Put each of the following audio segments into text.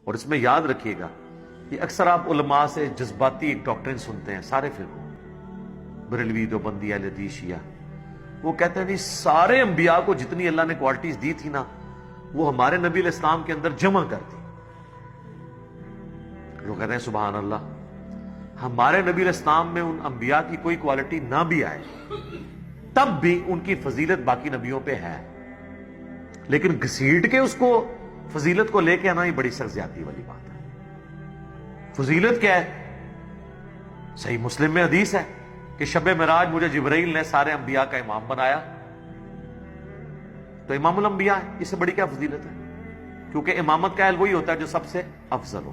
اور اس میں یاد رکھیے گا کہ اکثر آپ علماء سے جذباتی ایک ڈاکٹرن سنتے ہیں، سارے فرقوں، بریلوی، دیوبندی، اہل حدیث، شیعہ، وہ کہتے ہیں سارے انبیاء کو جتنی اللہ نے کوالٹیز دی تھی نا، وہ ہمارے نبی علیہ السلام کے اندر جمع کر دی۔ لوگ کہتے ہیں سبحان اللہ، ہمارے نبی علیہ السلام میں ان انبیاء کی کوئی کوالٹی نہ بھی آئے تب بھی ان کی فضیلت باقی نبیوں پہ ہے، لیکن گھسیٹ کے اس کو فضیلت کو لے کے آنا یہ بڑی سخت زیادتی والی بات ہے۔ فضیلت کیا ہے؟ صحیح مسلم میں حدیث ہے کہ شب معراج مجھے جبرائیل نے سارے انبیاء کا امام بنایا، تو امام الانبیاء ہے، اس سے بڑی کیا فضیلت ہے؟ کیونکہ امامت کا اہل وہی ہوتا ہے جو سب سے افضل ہو۔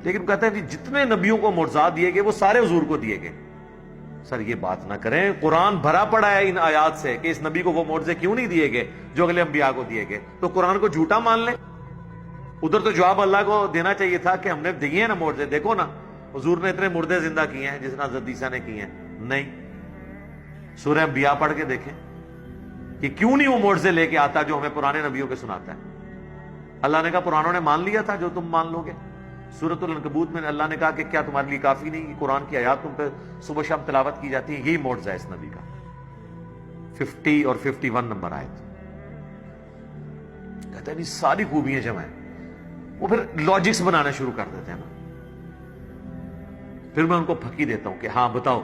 لیکن کہتے ہیں کہ جتنے نبیوں کو معجزات دیے گئے وہ سارے حضور کو دیے گئے۔ سر یہ بات نہ کریں، قرآن بھرا پڑا ہے ان آیات سے کہ اس نبی کو وہ معجزے کیوں نہیں دیے گئے جو اگلے انبیاء کو دیے گئے، تو قرآن کو جھوٹا مان لیں۔ ادھر تو جواب اللہ کو دینا چاہیے تھا کہ ہم نے دیے ہیں نا معجزے، دیکھو نا حضور نے اتنے مردے زندہ کیے ہیں جس حضرت عیسیٰ نے کیے ہیں۔ نہیں، سورہ انبیاء پڑھ کے دیکھیں کہ کیوں نہیں وہ معجزے لے کے آتا جو ہمیں پرانے نبیوں کے سناتا ہے۔ اللہ نے کہا پرانوں نے مان لیا تھا جو تم مان لو گے۔ سورۃ العنکبوت میں اللہ نے کہا کہ کیا تمہارے لیے کافی نہیں کہ قرآن کی آیات تم پہ صبح شام تلاوت کی جاتی ہے؟ یہی معجزہ ہے اس نبی کا۔ 50 اور 51 نمبر آیت کہتے ہیں ساری خوبیاں جمع ہیں۔ وہ پھر لاجکس بنانا شروع کر دیتے ہیں نا۔ پھر میں ان کو پھکی دیتا ہوں کہ ہاں بتاؤ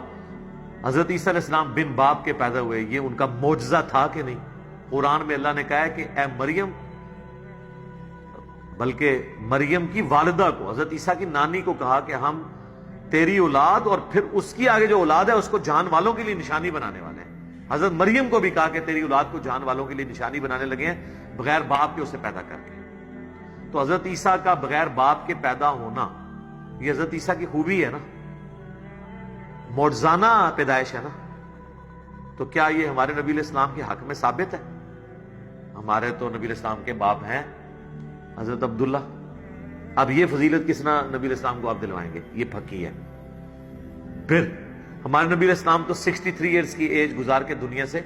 حضرت عیسیٰ علیہ السلام بن باپ کے پیدا ہوئے، یہ ان کا معجزہ تھا کہ نہیں؟ قرآن میں اللہ نے کہا ہے کہ اے مریم، بلکہ مریم کی والدہ کو، حضرت عیسیٰ کی نانی کو کہا کہ ہم تیری اولاد اور پھر اس کی آگے جو اولاد ہے اس کو جان والوں کے لیے نشانی بنانے والے ہیں۔ حضرت مریم کو بھی کہا کہ تیری اولاد کو جان والوں کے لیے نشانی بنانے لگے ہیں، بغیر باپ کے اسے پیدا کر کے۔ تو حضرت عیسیٰ کا بغیر باپ کے پیدا ہونا یہ حضرت عیسیٰ کی خوبی ہے نا، معجزانہ پیدائش ہے نا۔ تو کیا یہ ہمارے نبی علیہ السلام کے حق میں ثابت ہے؟ ہمارے تو نبی علیہ السلام کے باپ ہیں حضرت عبداللہ۔ اب یہ فضیلت کس طرح نبی علیہ السلام کو آپ دلوائیں گے؟ یہ پھکی ہے۔ پھر ہمارے نبی علیہ السلام تو 63 ایئرز کی ایج گزار کے دنیا سے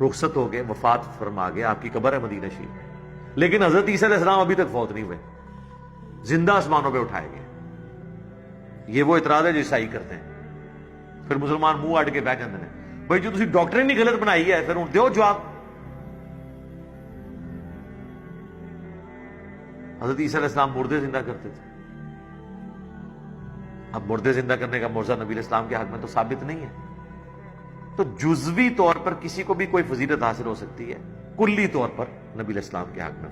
رخصت ہو گئے، وفات فرما گئے، آپ کی قبر ہے مدینہ شریف میں، لیکن حضرت عیسیٰ علیہ السلام ابھی تک فوت نہیں ہوئے، زندہ آسمانوں پہ اٹھائے گئے۔ یہ وہ اعتراض ہے جو عیسائی کرتے ہیں۔ پھر مسلمان منہ اڑ کے بیٹھ جاتے ہیں، بھائی جو تسی ڈاکٹر نہیں غلط بنائی ہے، پھر ان دیو جواب۔ حضرت عیسیٰ علیہ السلام مردے زندہ کرتے تھے، اب مردے زندہ کرنے کا معجزہ نبی علیہ السلام کے حق میں تو ثابت نہیں ہے۔ تو جزوی طور پر کسی کو بھی کوئی فضیلت حاصل ہو سکتی ہے، کلی طور پر نبی علیہ السلام کے حق میں